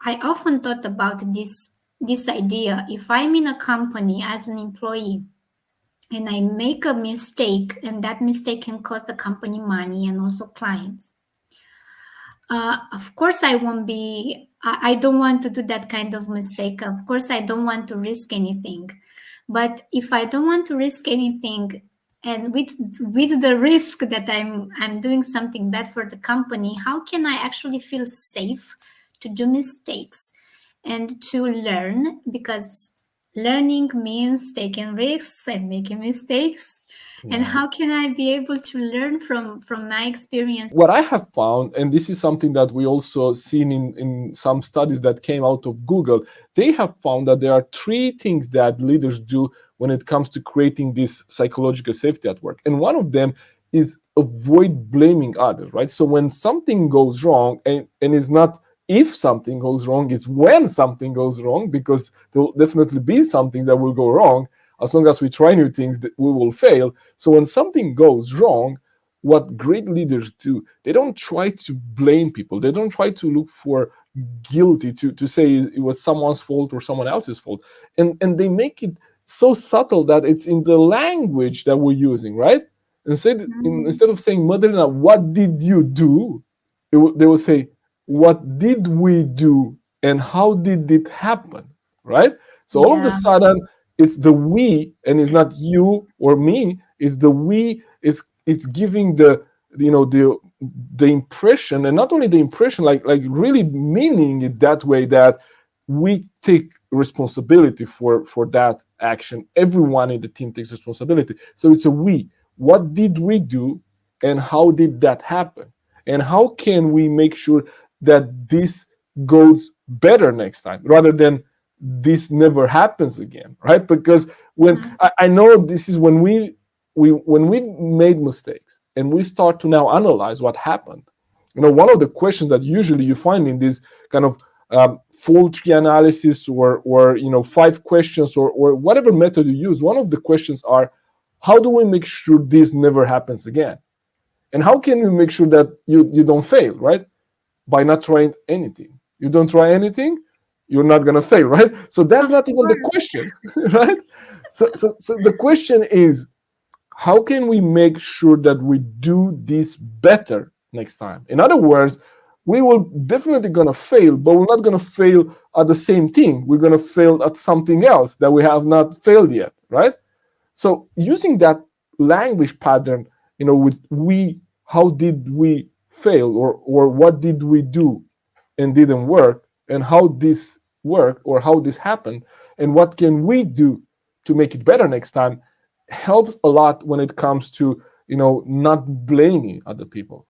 I often thought about this idea. If I'm in a company as an employee and I make a mistake, and that mistake can cost the company money and also clients, of course I won't be. I don't want to do that kind of mistake. Of course, I don't want to risk anything. But if I don't want to risk anything, and with the risk that I'm doing something bad for the company, how can I actually feel safe to do mistakes and to learn? Because learning means taking risks and making mistakes. And Yeah. how can I be able to learn from my experience? What I have found, and this is something that we also seen in some studies that came out of Google, they have found that there are three things that leaders do when it comes to creating this psychological safety at work. And one of them is avoid blaming others, right? So when something goes wrong, and it's not if something goes wrong, it's when something goes wrong, because there will definitely be some things that will go wrong. As long as we try new things, that we will fail. So when something goes wrong, what great leaders do, they don't try to blame people. They don't try to look for guilty, to say it was someone's fault or someone else's fault. And they make it so subtle that it's in the language that we're using, right? Instead of saying, Madalena, what did you do? They will say, what did we do and how did it happen, right? So all of a Yeah. sudden, it's the we, and it's not you or me. It's the we. It's giving the impression, and not only the impression, like really meaning it that way, that we take responsibility for that action. Everyone in the team takes responsibility. So it's a we. What did we do, and how did that happen, and how can we make sure that this goes better next time, rather than this never happens again, right? Because when I know this is when we made mistakes and we start to now analyze what happened. One of the questions that usually you find in this kind of full tree analysis, or 5 questions, or whatever method you use, one of the questions are, how do we make sure this never happens again? And how can we make sure that you don't fail, right? By not trying anything. You don't try anything, you're not going to fail, right? So that's not even the question, right? So the question is, how can we make sure that we do this better next time? In other words, we will definitely going to fail, but we're not going to fail at the same thing. We're going to fail at something else that we have not failed yet, right? So using that language pattern, with we, how did we fail, or what did we do and didn't work, and how this worked, or how this happened, and what can we do to make it better next time, helps a lot when it comes to not blaming other people.